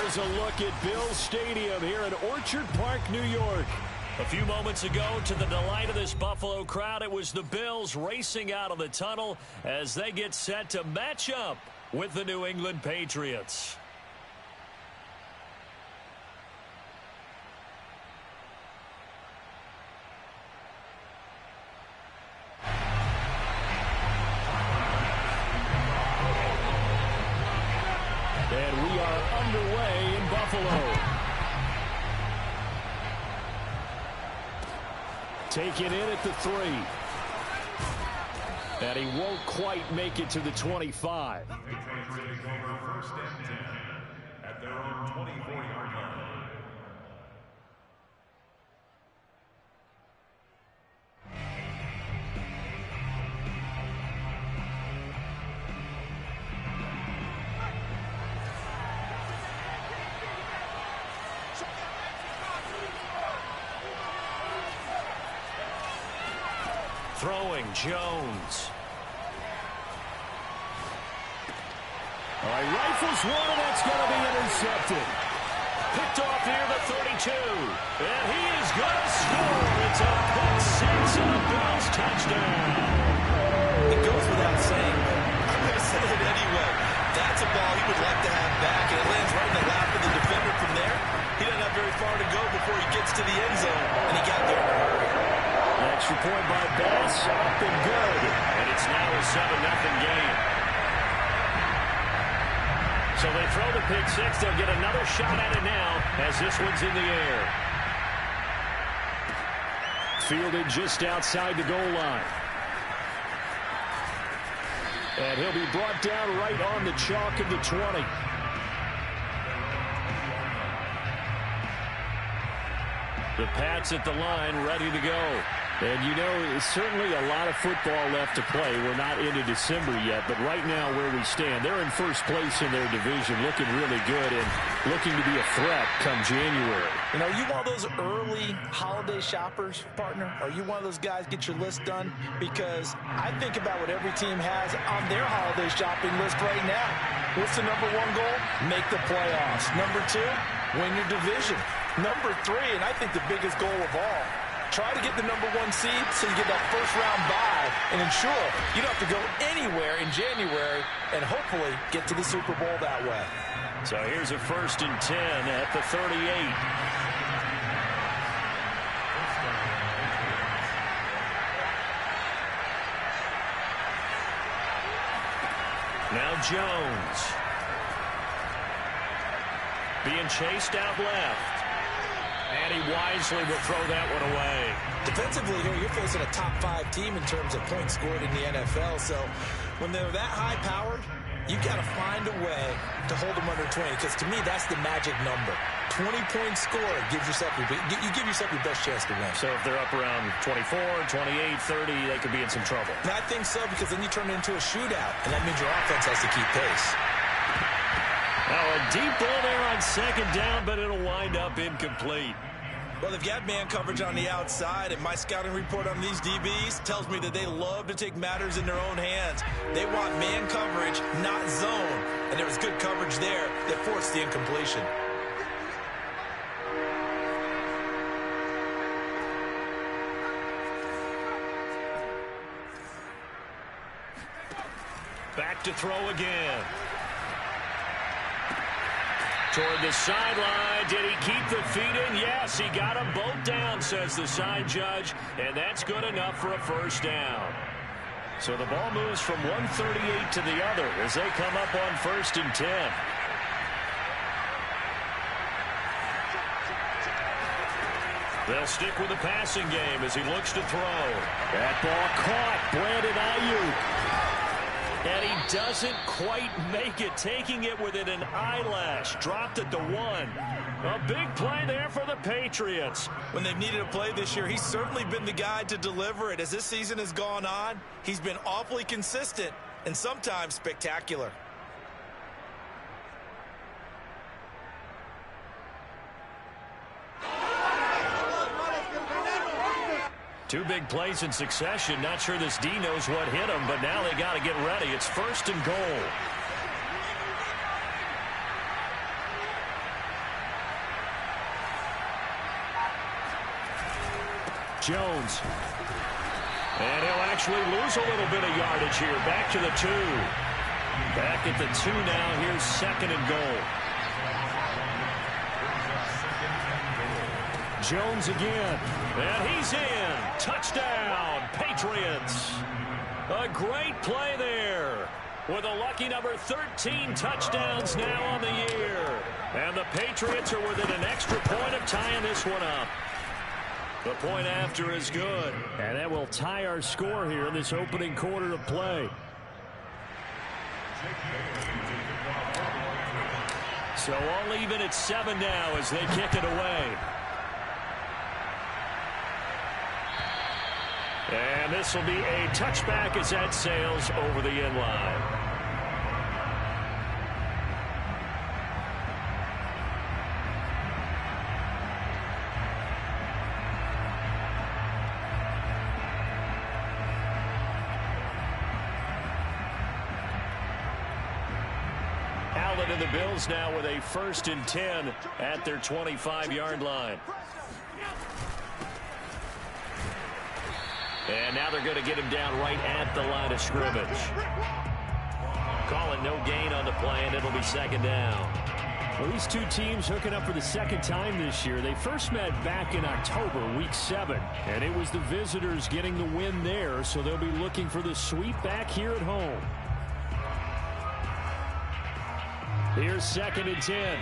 is a look at Bills Stadium here in Orchard Park, New York. A few moments ago, to the delight of this Buffalo crowd, it was the Bills racing out of the tunnel as they get set to match up with the New England Patriots. And we are underway in Buffalo. Taken in at the 3. And he won't quite make it to the 25. First and 10 at their own 24-yard line. Throwing, Jones. All right, rifles one, and that's going to be intercepted. Picked off near the 32. And he is going to score. It's a pick six and a Bills touchdown. It goes without saying, but I'm going to say it anyway. That's a ball he would like to have back, and it lands right in the lap of the defender from there. He doesn't have very far to go before he gets to the end zone, and he got there in a hurry. Extra point by Bass, up and good. And it's now a 7-0 game. So they throw the pick six. They'll get another shot at it now as this one's in the air. Fielded just outside the goal line. And he'll be brought down right on the chalk of the 20. The Pats at the line, ready to go. And, you know, certainly a lot of football left to play. We're not into December yet, but right now where we stand, they're in first place in their division, looking really good and looking to be a threat come January. You know, are you one of those early holiday shoppers, partner? Are you one of those guys get your list done? Because I think about what every team has on their holiday shopping list right now. What's the number one goal? Make the playoffs. Number 2, win your division. Number 3, and I think the biggest goal of all, try to get the number 1 seed so you get that first-round bye and ensure you don't have to go anywhere in January and hopefully get to the Super Bowl that way. So here's a 1st and 10 at the 38. Now Jones. Being chased out left. And he wisely will throw that one away. Defensively here, you're facing a top 5 team in terms of points scored in the NFL. So when they're that high-powered, you've got to find a way to hold them under 20. Because to me, that's the magic number. 20-point score gives yourself you give yourself your best chance to win. So if they're up around 24, 28, 30, they could be in some trouble. And I think so, because then you turn it into a shootout, and that means your offense has to keep pace. Now a deep ball there on 2nd down, but it'll wind up incomplete. Well, they've got man coverage on the outside, and my scouting report on these DBs tells me that they love to take matters in their own hands. They want man coverage, not zone, and there was good coverage there that forced the incompletion. Back to throw again. Toward the sideline. Did he keep the feet in? Yes, he got them both down, says the side judge, and that's good enough for a first down. So the ball moves from 138 to the other as they come up on 1st and 10. They'll stick with the passing game as he looks to throw. That ball caught. Brandon Ayuk. And he doesn't quite make it, taking it within an eyelash. Dropped at the 1. A big play there for the Patriots. When they've needed a play this year, he's certainly been the guy to deliver it. As this season has gone on, he's been awfully consistent and sometimes spectacular. Two big plays in succession. Not sure this D knows what hit him, but now they got to get ready. It's 1st and goal. Jones. And he'll actually lose a little bit of yardage here. Back to the 2. Back at the 2 now. Here's 2nd and goal. Jones again. And he's in. Touchdown, Patriots. A great play there. With a lucky number 13 touchdowns now on the year. And the Patriots are within an extra point of tying this one up. The point after is good. And that will tie our score here in this opening quarter of play. So all even at 7 now as they kick it away. And this will be a touchback as that sails over the end line. Allen and the Bills now with a 1st and 10 at their 25-yard line. And now they're going to get him down right at the line of scrimmage. Calling no gain on the play, and it'll be 2nd down. Well, these two teams hooking up for the 2nd time this year. They first met back in October, week 7. And it was the visitors getting the win there, so they'll be looking for the sweep back here at home. Here's 2nd and 10.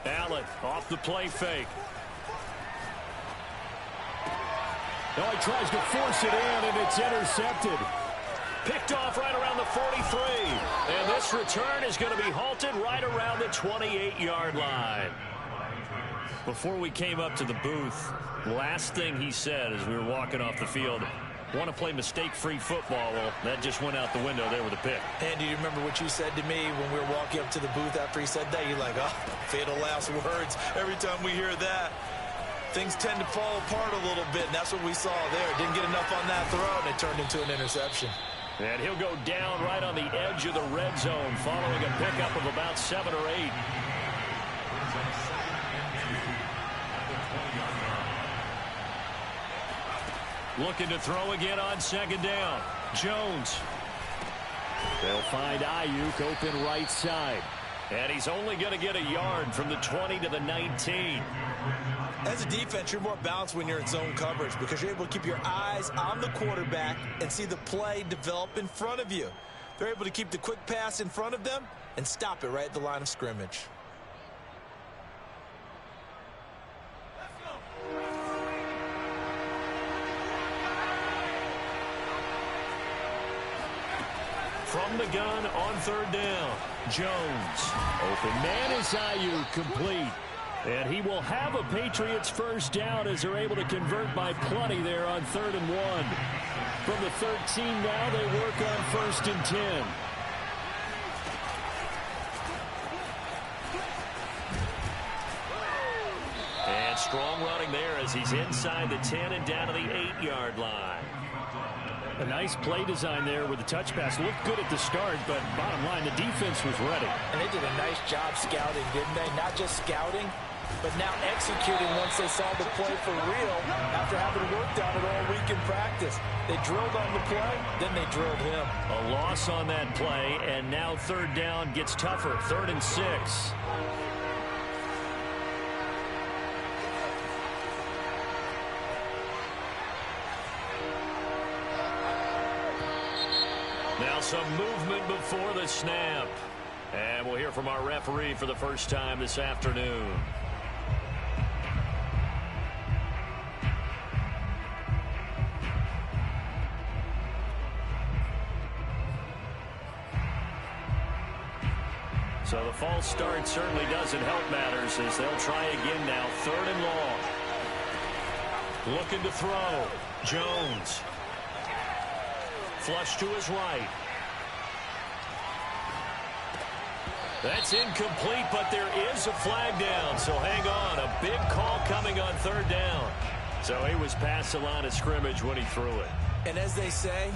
Allen off the play fake. Now he tries to force it in, and it's intercepted. Picked off right around the 43. And this return is going to be halted right around the 28-yard line. Before we came up to the booth, last thing he said as we were walking off the field, want to play mistake-free football. Well, that just went out the window there with a pick. Andy, you remember what you said to me when we were walking up to the booth after he said that? You're like, oh, fatal last words. Every time we hear that, things tend to fall apart a little bit, and that's what we saw there. Didn't get enough on that throw, and it turned into an interception. And he'll go down right on the edge of the red zone following a pickup of about 7 or 8. Looking to throw again on 2nd down. Jones. They'll find Ayuk open right side. And he's only going to get a yard from the 20 to the 19. As a defense, you're more balanced when you're in zone coverage because you're able to keep your eyes on the quarterback and see the play develop in front of you. They're able to keep the quick pass in front of them and stop it right at the line of scrimmage. From the gun on 3rd down, Jones. Open man is Ayuk, complete. And he will have a Patriots 1st down as they're able to convert by plenty there on 3rd and 1. From the 13 now, they work on 1st and 10. And strong running there as he's inside the 10 and down to the 8-yard line. A nice play design there with the touch pass. Looked good at the start, but bottom line, the defense was ready. And they did a nice job scouting, didn't they? Not just scouting, but now executing once they saw the play for real after having worked on it all week in practice. They drilled on the play, then they drilled him. A loss on that play, and now 3rd down gets tougher. 3rd and 6. Now some movement before the snap. And we'll hear from our referee for the first time this afternoon. So the false start certainly doesn't help matters as they'll try again now. 3rd and long. Looking to throw. Jones. Flush to his right. That's incomplete, but there is a flag down, so hang on. A big call coming on 3rd down. So he was past the line of scrimmage when he threw it. And as they say,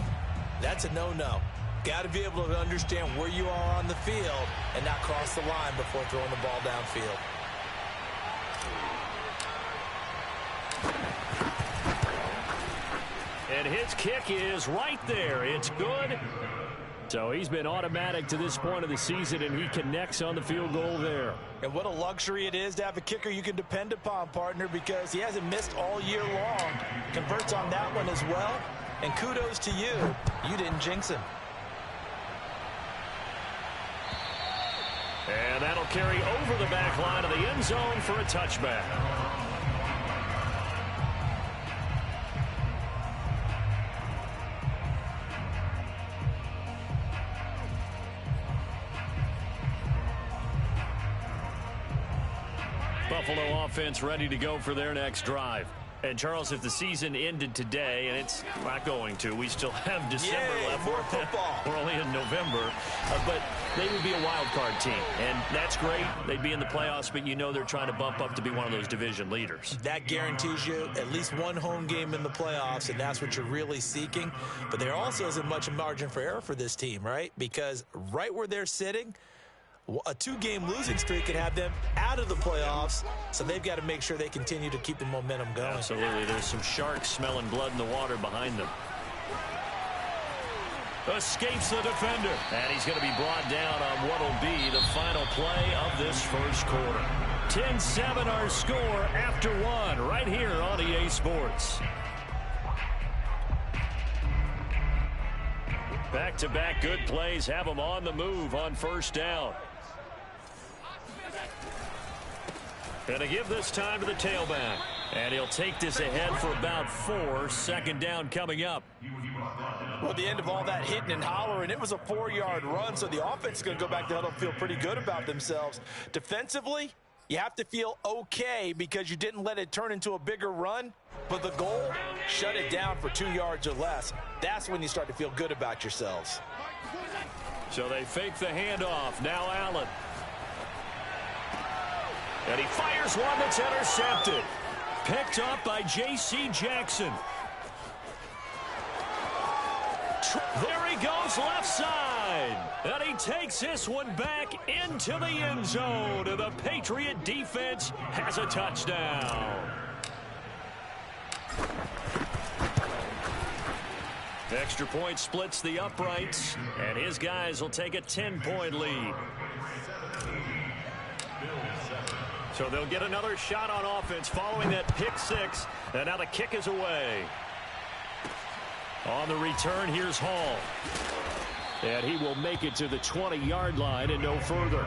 that's a no-no. Got to be able to understand where you are on the field and not cross the line before throwing the ball downfield. And his kick is right there. It's good. So he's been automatic to this point of the season, and he connects on the field goal there. And what a luxury it is to have a kicker you can depend upon, partner, because he hasn't missed all year long. Converts on that one as well. And kudos to you. You didn't jinx him. And that'll carry over the back line of the end zone for a touchback. Buffalo offense ready to go for their next drive. And, Charles, if the season ended today, and it's not going to, we still have December left. More football. We're only in November. But they would be a wild card team. And that's great. They'd be in the playoffs, but you know they're trying to bump up to be one of those division leaders. That guarantees you at least one home game in the playoffs, and that's what you're really seeking. But there also isn't much margin for error for this team, right? Because right where they're sitting, a 2-game losing streak could have them out of the playoffs, so they've got to make sure they continue to keep the momentum going. Absolutely. There's some sharks smelling blood in the water behind them. Escapes the defender, and he's going to be brought down on what will be the final play of this first quarter. 10-7 our score after one right here on EA Sports. Back-to-back good plays have them on the move on first down. And to give this time to the tailback. And he'll take this ahead for about 4. Second down coming up. Well, at the end of all that hitting and hollering, it was a 4-yard run, so the offense is going to go back to huddle and feel pretty good about themselves. Defensively, you have to feel okay because you didn't let it turn into a bigger run. But the goal, shut it down for 2 yards or less. That's when you start to feel good about yourselves. So they fake the handoff. Now Allen. And he fires one that's intercepted. Picked up by J.C. Jackson. There he goes left side. And he takes this one back into the end zone. And the Patriot defense has a touchdown. Extra point splits the uprights. And his guys will take a 10-point lead. So they'll get another shot on offense following that pick six. And now the kick is away. On the return, here's Hall. And he will make it to the 20-yard line and no further.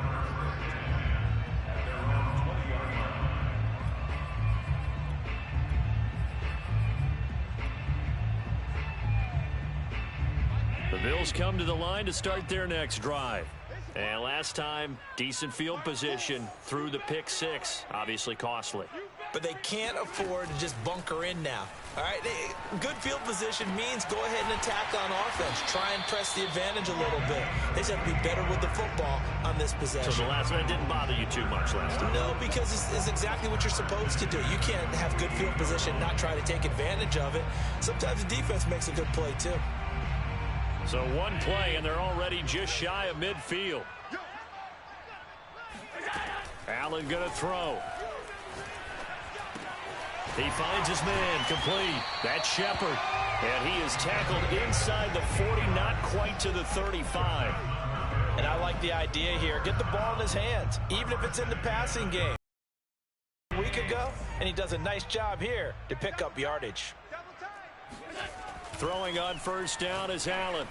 The Bills come to the line to start their next drive. And last time, decent field position through the pick six. Obviously costly. But they can't afford to just bunker in now. All right, good field position means go ahead and attack on offense. Try and press the advantage a little bit. They just have to be better with the football on this possession. So the last one didn't bother you too much last time? No, because it's exactly what you're supposed to do. You can't have good field position, not try to take advantage of it. Sometimes the defense makes a good play, too. So one play, and they're already just shy of midfield. Allen going to throw. He finds his man complete. That's Shepard. And he is tackled inside the 40, not quite to the 35. And I like the idea here. Get the ball in his hands, even if it's in the passing game. A week ago, and he does a nice job here to pick up yardage. Throwing on first down is Allen.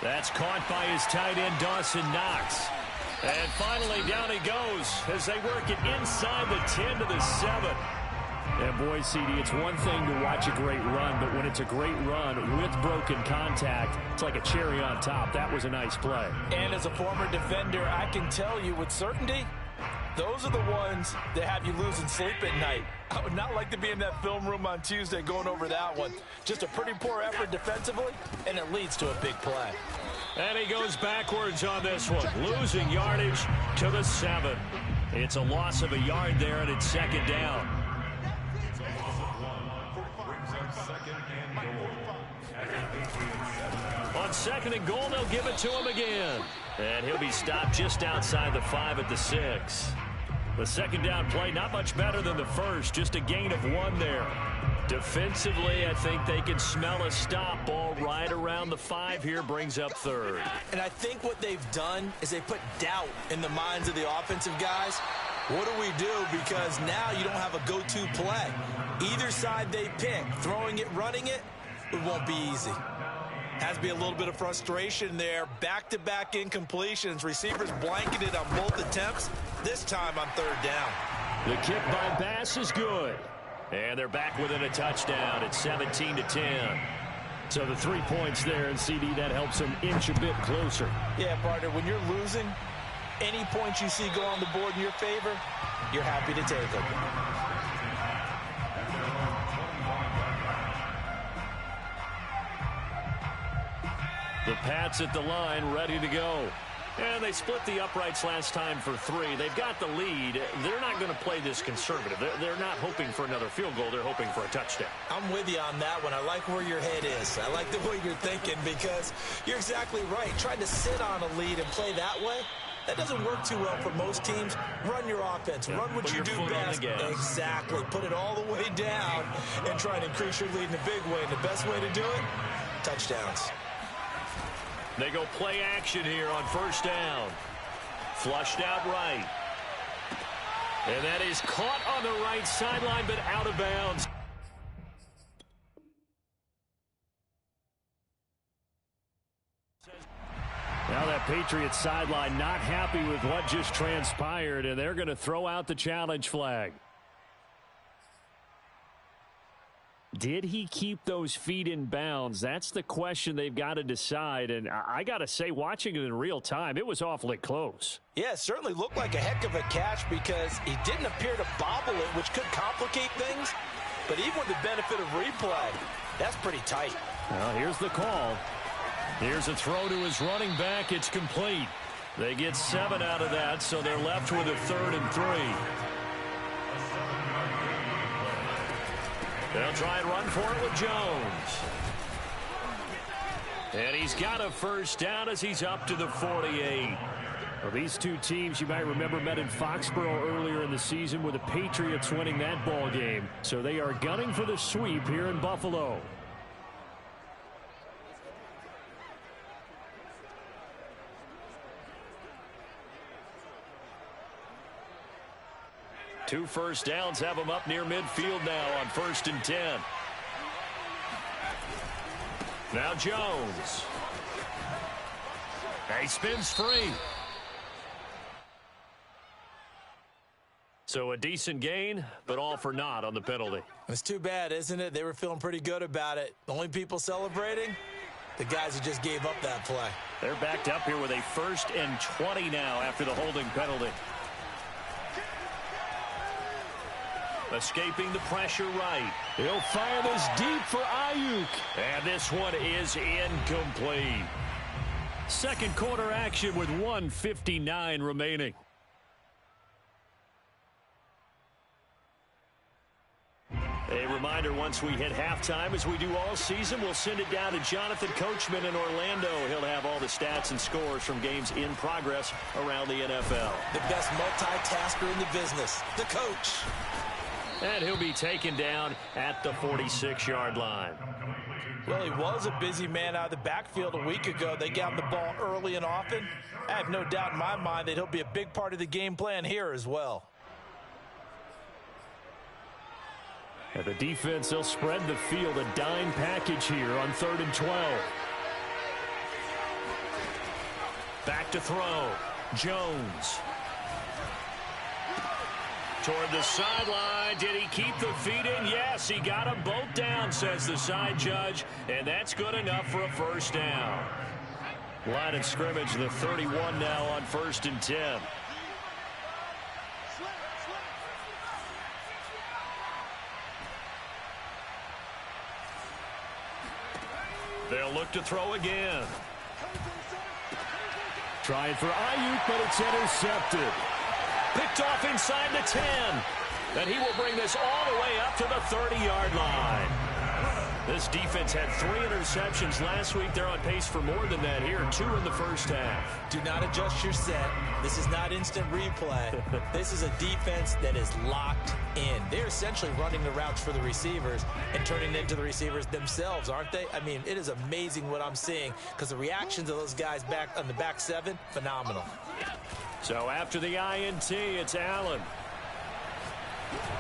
That's caught by his tight end, Dawson Knox. And finally, down he goes as they work it inside the 10 to the 7. And boy, CD, it's one thing to watch a great run, but when it's a great run with broken contact, it's like a cherry on top. That was a nice play. And as a former defender, I can tell you with certainty, those are the ones that have you losing sleep at night. I would not like to be in that film room on Tuesday going over that one. Just a pretty poor effort defensively, and it leads to a big play. And he goes backwards on this one, losing yardage to the 7. It's a loss of a yard there, and it's second down. On second and goal, they'll give it to him again. And he'll be stopped just outside the 5 at the 6. The second down play, not much better than the first, just a gain of 1 there. Defensively, I think they can smell a stop. Ball right around the 5 here, brings up third. And I think what they've done is they put doubt in the minds of the offensive guys. What do we do? Because now you don't have a go-to play. Either side they pick, throwing it, running it, it won't be easy. Has to be a little bit of frustration there. Back-to-back incompletions. Receivers blanketed on both attempts, this time on third down. The kick by Bass is good. And they're back within a touchdown at 17-10. So the 3 points there, and CD, that helps them inch a bit closer. Yeah, partner, when you're losing, any points you see go on the board in your favor, you're happy to take them. The Pats at the line, ready to go. And they split the uprights last time for 3. They've got the lead. They're not going to play this conservative. They're not hoping for another field goal. They're hoping for a touchdown. I'm with you on that one. I like where your head is. I like the way you're thinking because you're exactly right. Trying to sit on a lead and play that way, that doesn't work too well for most teams. Run your offense. Run what you do best. Exactly. Put it all the way down and try and increase your lead in a big way. And the best way to do it, touchdowns. They go play action here on first down. Flushed out right. And that is caught on the right sideline, but out of bounds. Now that Patriots sideline not happy with what just transpired, and they're going to throw out the challenge flag. Did he keep those feet in bounds? That's the question they've got to decide. And I got to say, watching it in real time, it was awfully close. Yeah, it certainly looked like a heck of a catch because he didn't appear to bobble it, which could complicate things. But even with the benefit of replay, that's pretty tight. Well, here's the call. Here's a throw to his running back. It's complete. They get 7 out of that, so they're left with a 3rd and 3. They'll try and run for it with Jones. And he's got a first down as he's up to the 48. Well, these two teams, you might remember, met in Foxborough earlier in the season with the Patriots winning that ball game. So they are gunning for the sweep here in Buffalo. Two first downs have them up near midfield now on 1st and 10. Now Jones. He spins free. So a decent gain, but all for naught on the penalty. It's too bad, isn't it? They were feeling pretty good about it. The only people celebrating, the guys who just gave up that play. They're backed up here with a 1st and 20 now after the holding penalty. Escaping the pressure right. He'll fire this deep for Ayuk. And this one is incomplete. Second quarter action with 1:59 remaining. A reminder, once we hit halftime, as we do all season, we'll send it down to Jonathan Coachman in Orlando. He'll have all the stats and scores from games in progress around the NFL. The best multitasker in the business, the coach. And he'll be taken down at the 46-yard line. Well, he was a busy man out of the backfield a week ago. They got him the ball early and often. I have no doubt in my mind that he'll be a big part of the game plan here as well. And the defense, they'll spread the field, a dime package here on 3rd and 12. Back to throw. Jones. Toward the sideline. Did he keep the feet in? Yes, he got them both down, says the side judge. And that's good enough for a first down. Line of scrimmage, the 31 now on 1st and 10. They'll look to throw again. Trying for Ayuk, but it's intercepted. Picked off inside the 10. And he will bring this all the way up to the 30-yard line. This defense had 3 interceptions last week. They're on pace for more than that here. 2 in the first half. Do not adjust your set. This is not instant replay. This is a defense that is locked in. They're essentially running the routes for the receivers and turning it into the receivers themselves, aren't they? I mean, it is amazing what I'm seeing because the reactions of those guys back on the back 7, phenomenal. So after the INT, it's Allen.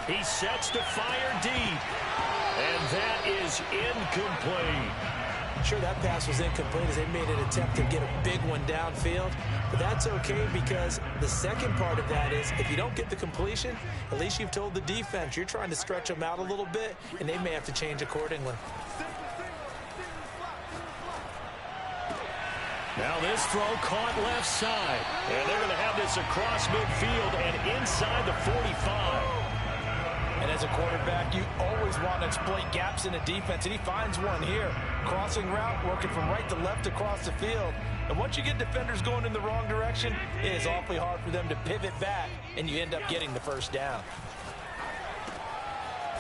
He sets to fire deep. And that is incomplete. Sure, that pass was incomplete as they made an attempt to get a big one downfield. But that's okay because the second part of that is if you don't get the completion, at least you've told the defense you're trying to stretch them out a little bit, and they may have to change accordingly. Now this throw caught left side. And they're going to have this across midfield and inside the 45. And as a quarterback, you always want to exploit gaps in a defense, and he finds one here. Crossing route, working from right to left across the field. And once you get defenders going in the wrong direction, it is awfully hard for them to pivot back, and you end up getting the first down.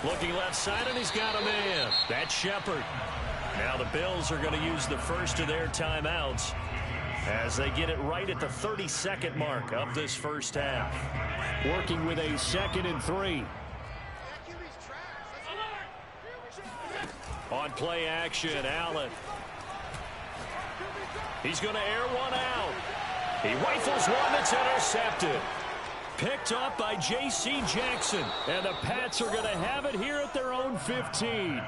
Looking left side, and he's got a man. That's Shepard. Now the Bills are going to use the first of their timeouts as they get it right at the 32nd mark of this first half. Working with a 2nd and 3. On play action, Allen. He's going to air one out. He rifles one that's intercepted. Picked up by J.C. Jackson. And the Pats are going to have it here at their own 15.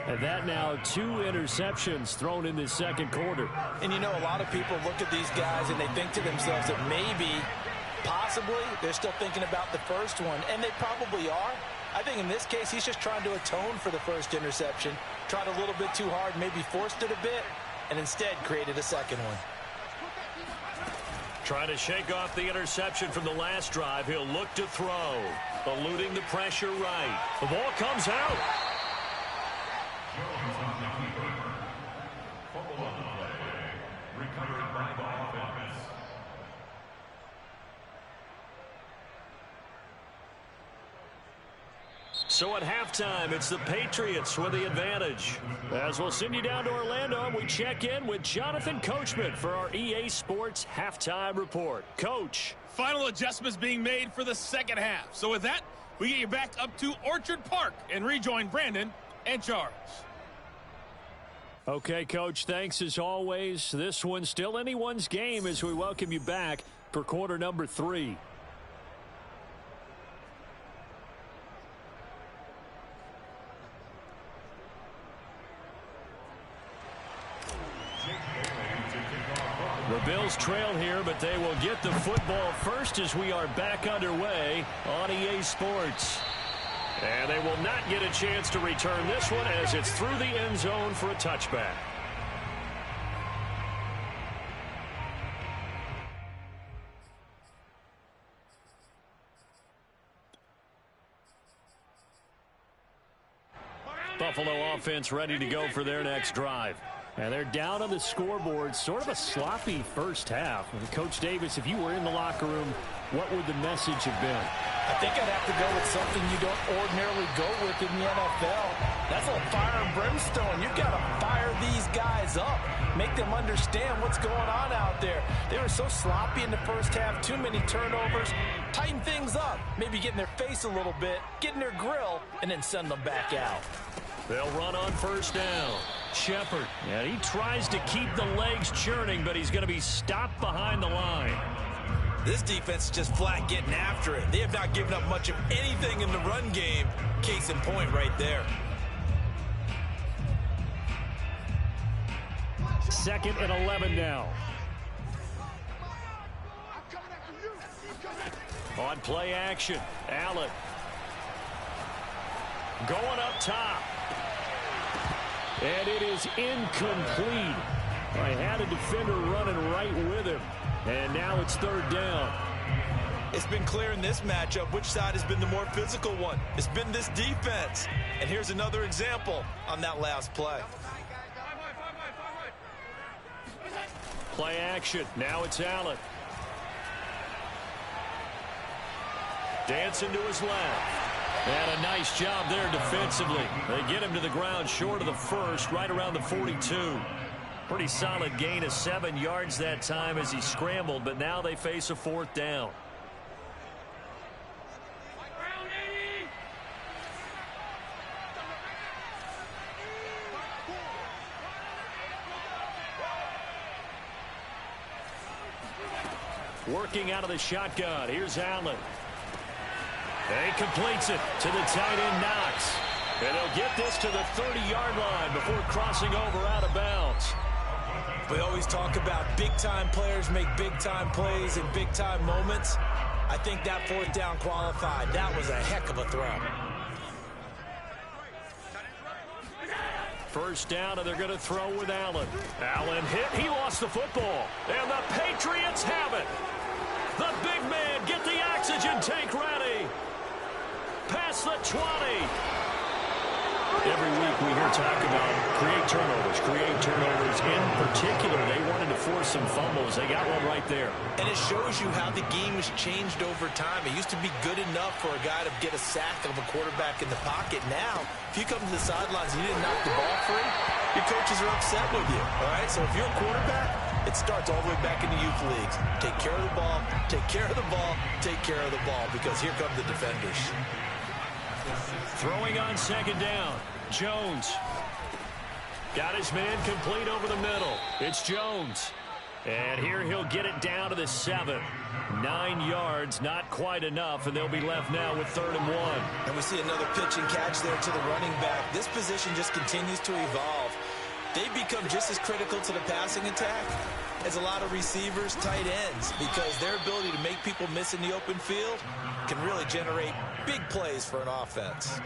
And that now 2 interceptions thrown in this second quarter. And you know, a lot of people look at these guys and they think to themselves that maybe, possibly, they're still thinking about the first one. And they probably are. I think in this case, he's just trying to atone for the first interception. Tried a little bit too hard, maybe forced it a bit, and instead created a second one. Trying to shake off the interception from the last drive. He'll look to throw. Eluding the pressure right. The ball comes out. Recovered by the offense. So at halftime, it's the Patriots with the advantage. As we'll send you down to Orlando, we check in with Jonathan Coachman for our EA Sports Halftime Report. Coach. Final adjustments being made for the second half. So with that, we get you back up to Orchard Park and rejoin Brandon and Charles. Okay, Coach, thanks as always. This one's still anyone's game as we welcome you back for quarter number 3. The Bills trail here, but they will get the football first as we are back underway on EA Sports. And they will not get a chance to return this one as it's through the end zone for a touchback. Buffalo offense ready to go for their next drive. And they're down on the scoreboard. Sort of a sloppy first half. And Coach Davis, if you were in the locker room, what would the message have been? I think I'd have to go with something you don't ordinarily go with in the NFL. That's a fire and brimstone. You've got to fire these guys up. Make them understand what's going on out there. They were so sloppy in the first half. Too many turnovers. Tighten things up. Maybe get in their face a little bit. Get in their grill. And then send them back out. They'll run on first down. Shepard. And he tries to keep the legs churning, but he's going to be stopped behind the line. This defense is just flat getting after it. They have not given up much of anything in the run game. Case in point right there. 2nd and 11 now. On play action, Allen. Going up top. And it is incomplete. I had a defender running right with him. And now it's 3rd down. It's been clear in this matchup which side has been the more physical one. It's been this defense. And here's another example on that last play. Play action. Now it's Allen. Dancing to his left. And a nice job there defensively. They get him to the ground short of the first, right around the 42. Pretty solid gain of 7 yards that time as he scrambled, but now they face a 4th down. Working out of the shotgun. Here's Allen. He completes it to the tight end, Knox. And he'll get this to the 30-yard line before crossing over out of bounds. We always talk about big-time players make big-time plays in big-time moments. I think that 4th down qualified. That was a heck of a throw. First down, and they're going to throw with Allen. Allen hit. He lost the football. And the Patriots have it. The big man, get the oxygen tank ready. Past the 20. Every week we hear talk about create turnovers. In particular, they wanted to force some fumbles. They got one right there. And it shows you how the game has changed over time. It used to be good enough for a guy to get a sack of a quarterback in the pocket. Now, if you come to the sidelines and you didn't knock the ball free, your coaches are upset with you. All right, so if you're a quarterback, it starts all the way back in the youth leagues. Take care of the ball, take care of the ball, take care of the ball, because here come the defenders. Throwing on 2nd down. Jones. Got his man complete over the middle. It's Jones. And here he'll get it down to the 7. 9 yards, not quite enough, and they'll be left now with 3rd and 1. And we see another pitch and catch there to the running back. This position just continues to evolve. They become just as critical to the passing attack as a lot of receivers, tight ends, because their ability to make people miss in the open field can really generate big plays for an offense.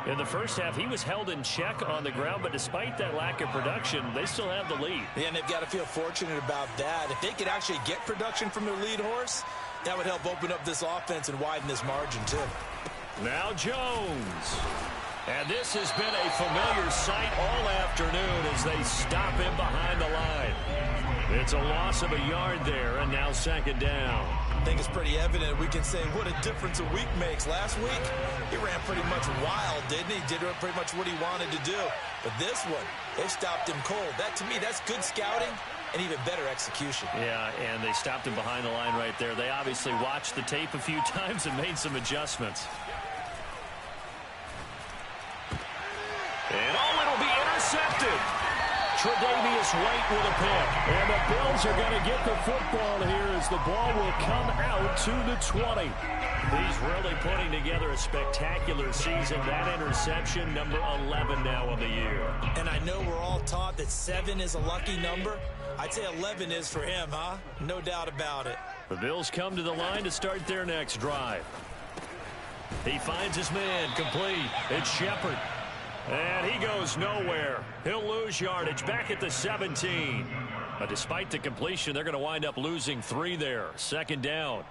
In the first half, he was held in check on the ground, but despite that lack of production, they still have the lead. Yeah, and they've got to feel fortunate about that. If they could actually get production from their lead horse, that would help open up this offense and widen this margin, too. Now Jones. And this has been a familiar sight all afternoon as they stop him behind the line. It's a loss of a yard there, and now 2nd down. I think it's pretty evident. We can say what a difference a week makes. Last week, he ran pretty much wild, didn't he? Did pretty much what he wanted to do. But this one, they stopped him cold. That, to me, that's good scouting and even better execution. Yeah, and they stopped him behind the line right there. They obviously watched the tape a few times and made some adjustments. And it'll be intercepted. Tre'Davious White with a pick. And the Bills are going to get the football here as the ball will come out to the 20. He's really putting together a spectacular season. That interception, number 11 now on the year. And I know we're all taught that 7 is a lucky number. I'd say 11 is for him, huh? No doubt about it. The Bills come to the line to start their next drive. He finds his man complete. It's Shepard. And he goes nowhere. He'll lose yardage back at the 17. But despite the completion, they're going to wind up losing 3 there. 2nd down.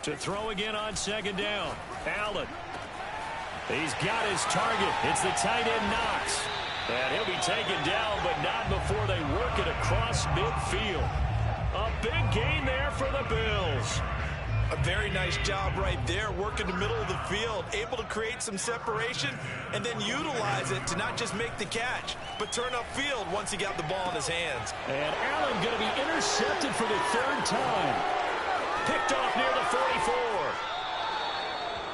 To throw again on 2nd down. Allen. He's got his target. It's the tight end, Knox. And he'll be taken down, but not before they work it across midfield. A big gain there for the Bills. A very nice job right there, working the middle of the field, able to create some separation and then utilize it to not just make the catch, but turn upfield once he got the ball in his hands. And Allen going to be intercepted for the 3rd time. Picked off near the 44.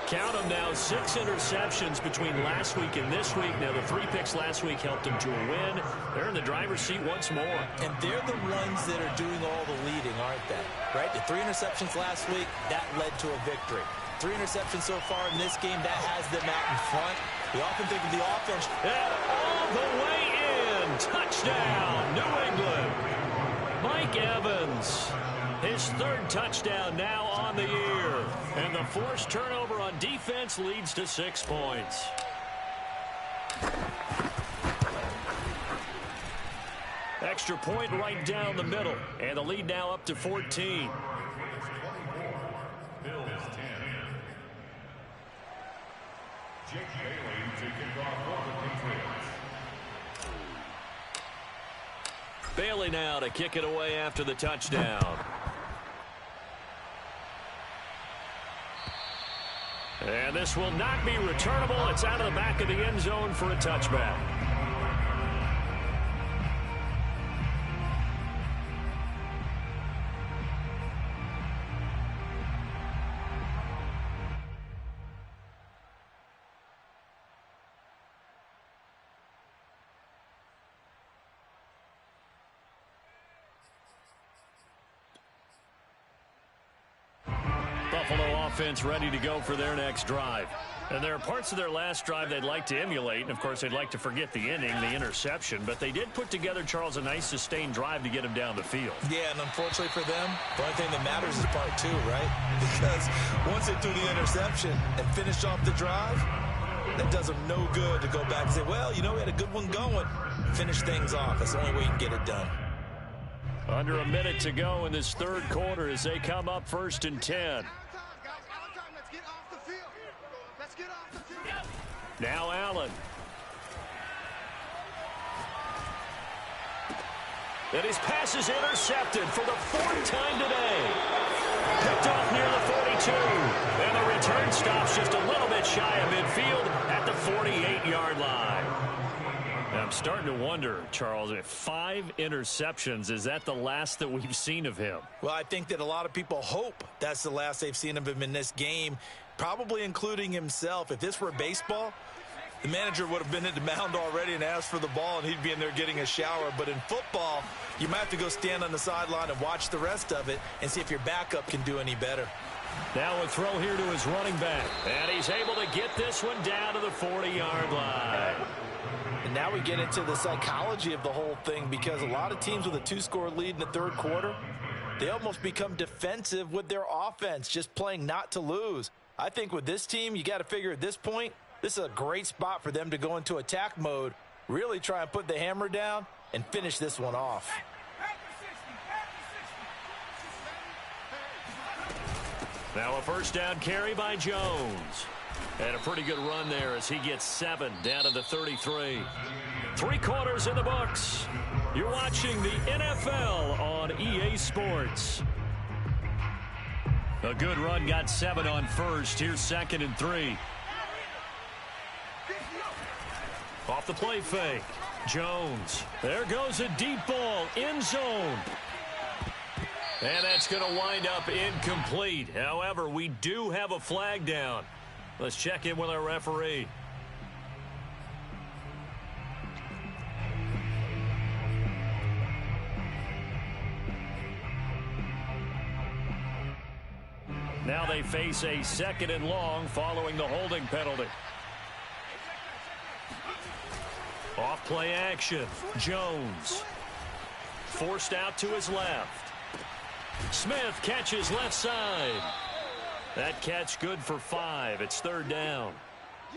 Count them now, 6 interceptions between last week and this week. Now, the 3 picks last week helped them to a win. They're in the driver's seat once more. And they're the ones that are doing all the leading, aren't they? Right? The 3 interceptions last week, that led to a victory. 3 interceptions so far in this game, that has them out in front. We often think of the offense. And all the way in. Touchdown, New England. Mike Evans. His 3rd touchdown now on the year. And the forced turnover on defense leads to 6 points. Extra point right down the middle. And the lead now up to 14. Bills 10. Bailey now to kick it away after the touchdown. And this will not be returnable. It's out of the back of the end zone for a touchback. Buffalo offense ready to go for their next drive. And there are parts of their last drive they'd like to emulate. And, of course, they'd like to forget the ending, the interception. But they did put together, Charles, a nice sustained drive to get him down the field. Yeah, and unfortunately for them, the only thing that matters is part two, right? Because once they threw the interception and finished off the drive, that does them no good to go back and say, well, you know, we had a good one going. Finish things off. That's the only way you can get it done. Under a minute to go in this third quarter as they come up 1st and 10. Now Allen. And his pass is intercepted for the 4th time today. Picked off near the 42. And the return stops just a little bit shy of midfield at the 48-yard line. I'm starting to wonder, Charles, if 5 interceptions, is that the last that we've seen of him? Well, I think that a lot of people hope that's the last they've seen of him in this game, probably including himself. If this were baseball, the manager would have been at the mound already and asked for the ball, and he'd be in there getting a shower. But in football, you might have to go stand on the sideline and watch the rest of it and see if your backup can do any better. Now a throw here to his running back. And he's able to get this one down to the 40-yard line. And now we get into the psychology of the whole thing, because a lot of teams with a 2-score lead in the third quarter, they almost become defensive with their offense, just playing not to lose. I think with this team, you got to figure at this point, this is a great spot for them to go into attack mode, really try and put the hammer down and finish this one off. Now a first down carry by Jones. And a pretty good run there as he gets 7 down to the 33. 3 quarters in the books. You're watching the NFL on EA Sports. A good run, got 7 on first. Here's 2nd and 3. Off the play fake. Jones. There goes a deep ball. End zone. And that's going to wind up incomplete. However, we do have a flag down. Let's check in with our referee. Now they face a 2nd and long following the holding penalty. Off play action. Jones. Forced out to his left. Smith catches left side. That catch good for 5. It's 3rd down.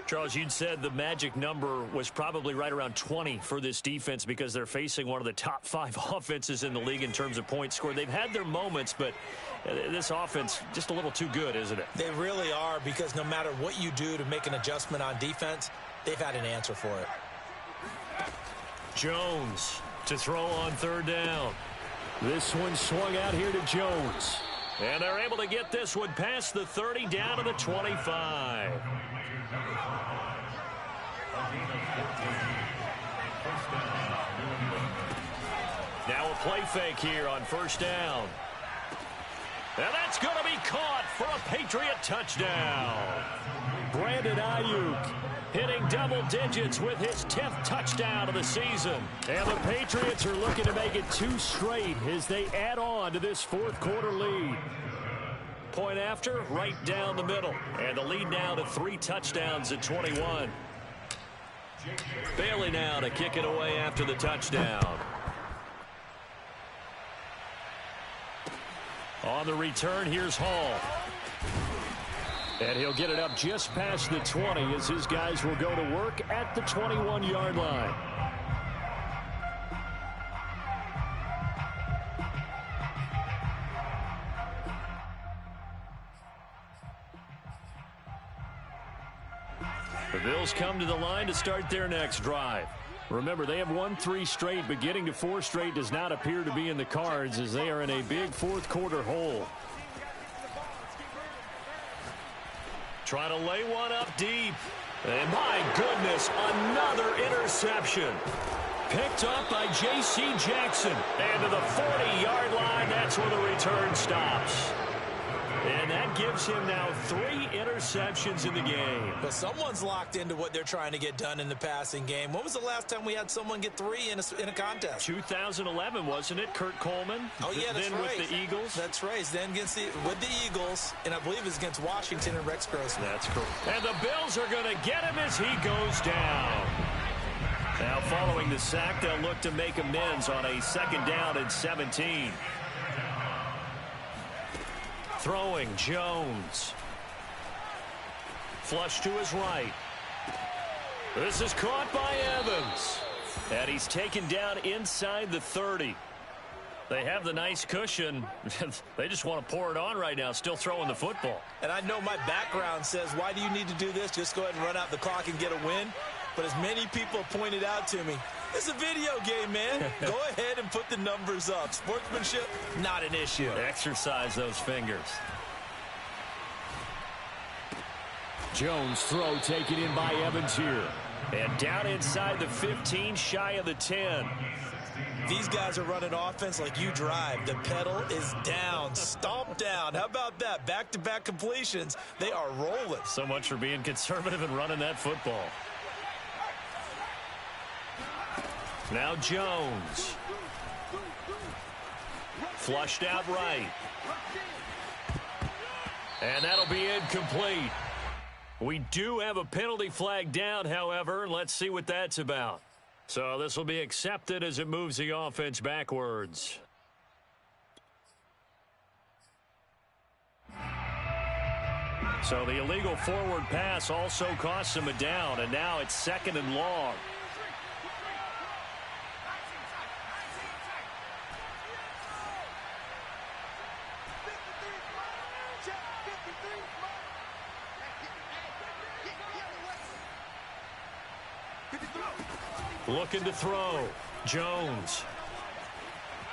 Charles, you'd said the magic number was probably right around 20 for this defense because they're facing one of the top 5 offenses in the league in terms of points scored. They've had their moments, but this offense just a little too good, isn't it? They really are, because no matter what you do to make an adjustment on defense, they've had an answer for it. Jones to throw on 3rd down. This one swung out here to Jones. And they're able to get this one past the 30 down to the 25. Now a play fake here on 1st down. And that's going to be caught for a Patriot touchdown. Brandon Ayuk hitting double digits with his 10th touchdown of the season. And the Patriots are looking to make it 2 straight as they add on to this 4th quarter lead. Point after, right down the middle. And the lead now to 3 touchdowns at 21. Bailey now to kick it away after the touchdown. On the return, here's Hall. And he'll get it up just past the 20 as his guys will go to work at the 21-yard line. The Bills come to the line to start their next drive. Remember, they have won 3 straight, but getting to 4 straight does not appear to be in the cards as they are in a big fourth quarter hole. Trying to lay one up deep. And my goodness, another interception. Picked up by J.C. Jackson. And to the 40-yard line, that's where the return stops. And that gives him now 3 interceptions in the game. But someone's locked into what they're trying to get done in the passing game. When was the last time we had someone get 3 in a contest? 2011, wasn't it? Kurt Coleman. Oh, yeah, that's then right. With the Eagles. That's right. Then with the Eagles, and I believe it's against Washington and Rex Grossman. That's correct. And the Bills are going to get him as he goes down. Now, following the sack, they'll look to make amends on a 2nd down and 17. Throwing, Jones. Flush to his right. This is caught by Evans. And he's taken down inside the 30. They have the nice cushion. They just want to pour it on right now, still throwing the football. And I know my background says, why do you need to do this? Just go ahead and run out the clock and get a win. But as many people pointed out to me, it's a video game, man. Go ahead and put the numbers up. Sportsmanship, not an issue. Exercise those fingers. Jones throw taken in by Evans here. And down inside the 15, shy of the 10. These guys are running offense like you drive. The pedal is down, stomp down. How about that? Back-to-back completions. They are rolling. So much for being conservative and running that football. Now Jones. Flushed out right. And that'll be incomplete. We do have a penalty flag down, however. Let's see what that's about. So this will be accepted as it moves the offense backwards. So the illegal forward pass also costs him a down, and now it's 2nd and long. Looking to throw. Jones.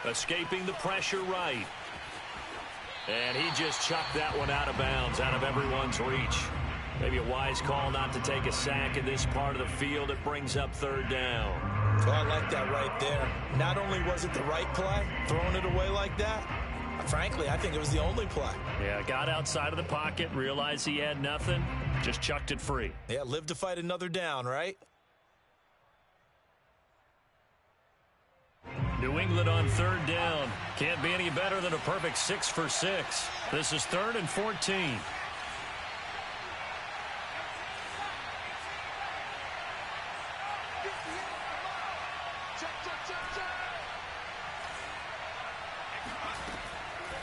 Escaping the pressure right. And he just chucked that one out of bounds, out of everyone's reach. Maybe a wise call not to take a sack in this part of the field. It brings up 3rd down. So I like that right there. Not only was it the right play, throwing it away like that, frankly, I think it was the only play. Yeah, got outside of the pocket, realized he had nothing, just chucked it free. Yeah, live to fight another down, right? New England on 3rd down. Can't be any better than a perfect 6 for 6. This is 3rd and 14.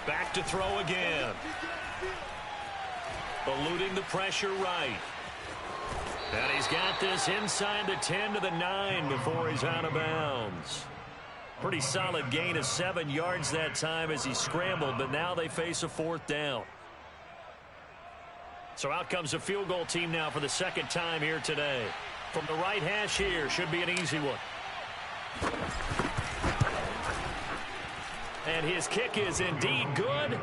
Back to throw again. Eluding the pressure right. And he's got this inside the 10 to the 9 before he's out of bounds. Pretty solid gain of 7 yards that time as he scrambled, but now they face a 4th down. So out comes the field goal team now for the 2nd time here today. From the right hash here, should be an easy one. And his kick is indeed good,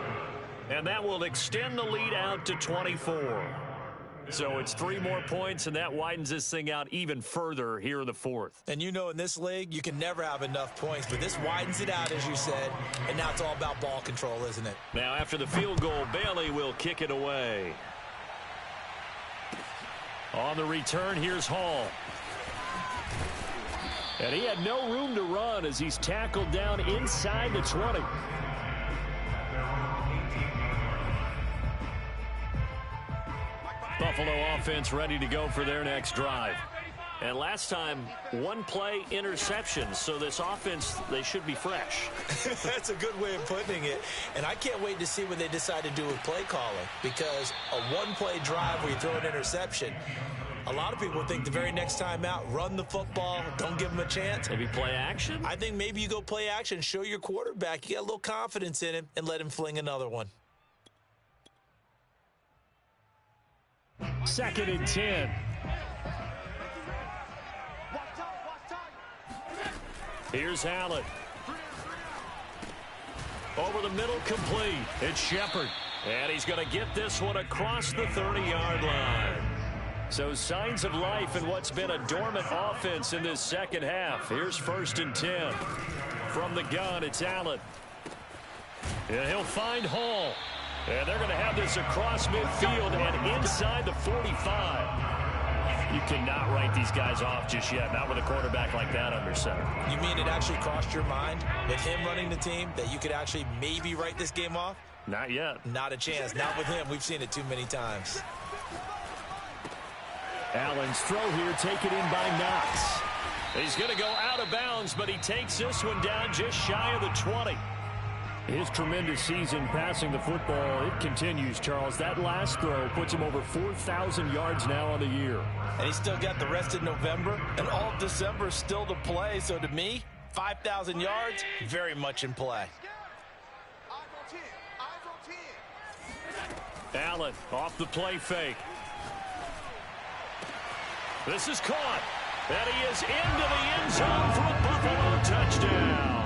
and that will extend the lead out to 24. So it's 3 more points, and that widens this thing out even further here in the 4th. And you know in this league, you can never have enough points, but this widens it out, as you said, and now it's all about ball control, isn't it? Now after the field goal, Bailey will kick it away. On the return, here's Hall. And he had no room to run as he's tackled down inside the 20. Buffalo offense ready to go for their next drive. And last time, 1 play interception. So this offense, they should be fresh. That's a good way of putting it. And I can't wait to see what they decide to do with play calling. Because a 1-play drive where you throw an interception, a lot of people think the very next time out, run the football, don't give them a chance. Maybe play action? I think maybe you go play action, show your quarterback, you got a little confidence in him, and let him fling another one. 2nd and 10. Here's Allen. Over the middle, complete. It's Shepard. And he's going to get this one across the 30-yard line. So signs of life in what's been a dormant offense in this second half. Here's 1st and 10. From the gun, it's Allen. And he'll find Hall. And they're going to have this across midfield and inside the 45. You cannot write these guys off just yet, not with a quarterback like that under center. You mean it actually crossed your mind with him running the team that you could actually maybe write this game off? Not yet. Not a chance. Not with him. We've seen it too many times. Allen's throw here taken in by Knox. He's going to go out of bounds, but he takes this one down just shy of the 20. His tremendous season passing the football, it continues, Charles. That last throw puts him over 4,000 yards now on the year. And he's still got the rest of November and all of December still to play. So to me, 5,000 yards, very much in play. Allen off the play fake. This is caught. And he is into the end zone for a Buffalo touchdown.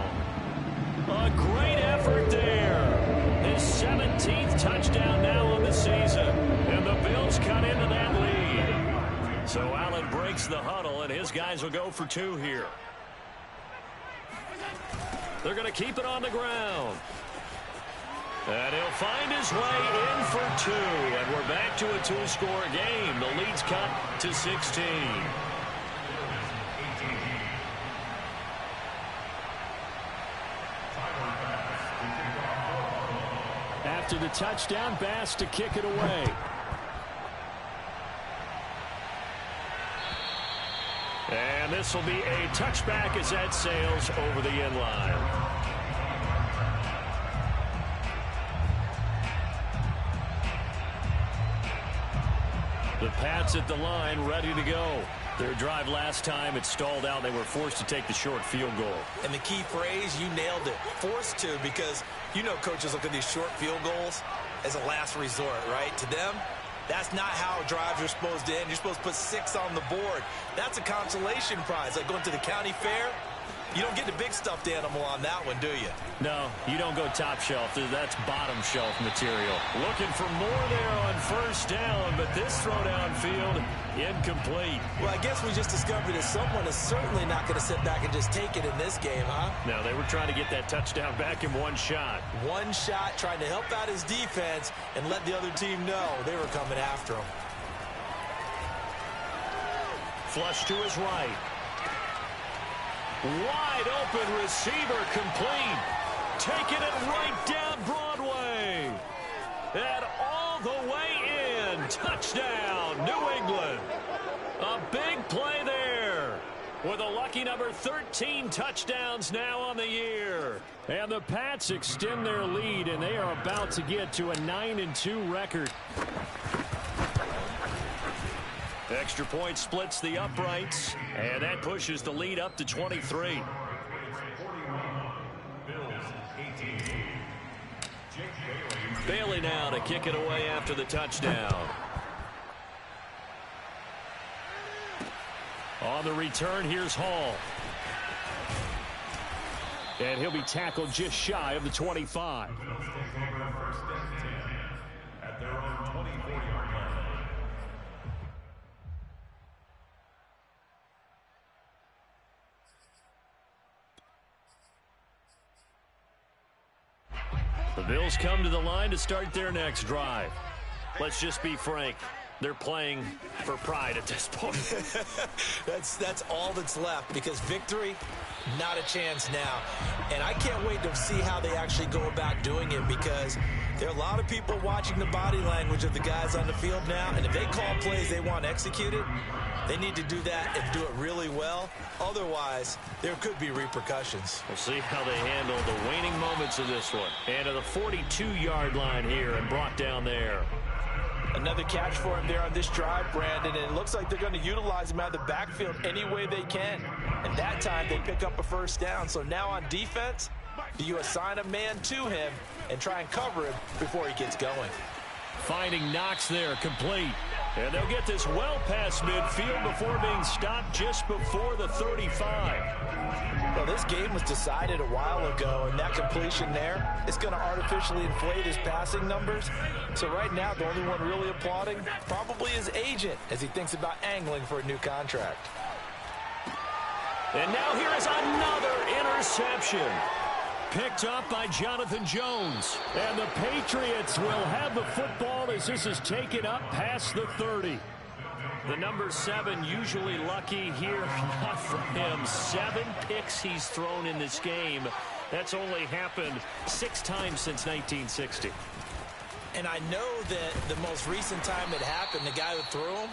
A great effort there. His 17th touchdown now on the season. And the Bills cut into that lead. So Allen breaks the huddle, and his guys will go for 2 here. They're going to keep it on the ground. And he'll find his way in for 2. And we're back to a 2-score game. The lead's cut to 16. After the touchdown, Bass to kick it away. And this will be a touchback as that sails over the end line. The Pats at the line, ready to go. Their drive last time, it stalled out. They were forced to take the short field goal. And the key phrase, you nailed it. Forced to, because you know coaches look at these short field goals as a last resort, right? To them, that's not how drives are supposed to end. You're supposed to put 6 on the board. That's a consolation prize, like going to the county fair. You don't get the big stuffed animal on that one, do you? No, you don't go top shelf. That's bottom shelf material. Looking for more there on 1st down, but this throw downfield, incomplete. Well, I guess we just discovered that someone is certainly not going to sit back and just take it in this game, huh? No, they were trying to get that touchdown back in one shot. One shot, trying to help out his defense and let the other team know they were coming after him. Flush to his right. Wide open receiver, complete. Taking it right down Broadway. And all the way in. Touchdown, New England. A big play there. With a lucky number 13 touchdowns now on the year. And the Pats extend their lead, and they are about to get to a 9-2 record. Extra point splits the uprights, and that pushes the lead up to 23. Bailey now to kick it away after the touchdown. On the return, here's Hall. And he'll be tackled just shy of the 25. At their own 24-yard line. The Bills come to the line to start their next drive. Let's just be frank. They're playing for pride at this point. That's all that's left, because victory, not a chance now. And I can't wait to see how they actually go about doing it, because there are a lot of people watching the body language of the guys on the field now, and if they call plays they want executed, they need to do that and do it really well. Otherwise, there could be repercussions. We'll see how they handle the waning moments of this one. And to the 42-yard line here and brought down there. Another catch for him there on this drive, Brandon, and it looks like they're going to utilize him out of the backfield any way they can. And that time they pick up a 1st down. So now on defense, do you assign a man to him and try and cover him before he gets going? Finding Knox there, complete. And they'll get this well past midfield before being stopped just before the 35. Well, this game was decided a while ago, and that completion there is going to artificially inflate his passing numbers. So right now, the only one really applauding probably his agent as he thinks about angling for a new contract. And now here is another interception. Picked up by Jonathan Jones. And the Patriots will have the football as this is taken up past the 30. The number 7 usually lucky here. Not for him. 7 picks he's thrown in this game. That's only happened 6 times since 1960. And I know that the most recent time it happened, the guy who threw him,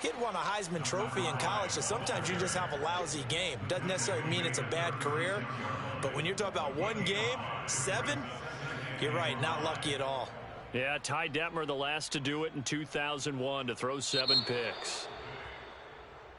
he'd won a Heisman Trophy in college, so sometimes you just have a lousy game. Doesn't necessarily mean it's a bad career, but when you're talking about one game, 7, you're right, not lucky at all. Yeah, Ty Detmer, the last to do it in 2001, to throw 7 picks.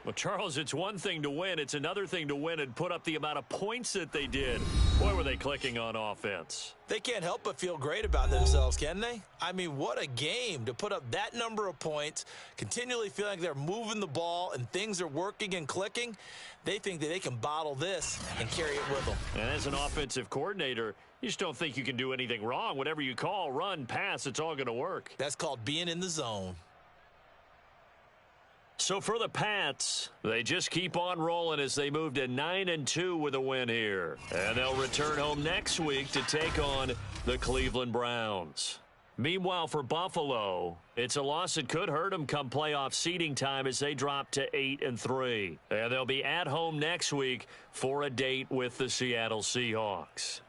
Well, Charles, it's one thing to win. It's another thing to win and put up the amount of points that they did. Boy, were they clicking on offense. They can't help but feel great about themselves, can they? I mean, what a game to put up that number of points, continually feeling like they're moving the ball and things are working and clicking. They think that they can bottle this and carry it with them. And as an offensive coordinator, you just don't think you can do anything wrong. Whatever you call, run, pass, it's all going to work. That's called being in the zone. So for the Pats, they just keep on rolling as they move to 9-2 with a win here. And they'll return home next week to take on the Cleveland Browns. Meanwhile, for Buffalo, it's a loss that could hurt them come playoff seeding time as they drop to 8-3. And they'll be at home next week for a date with the Seattle Seahawks.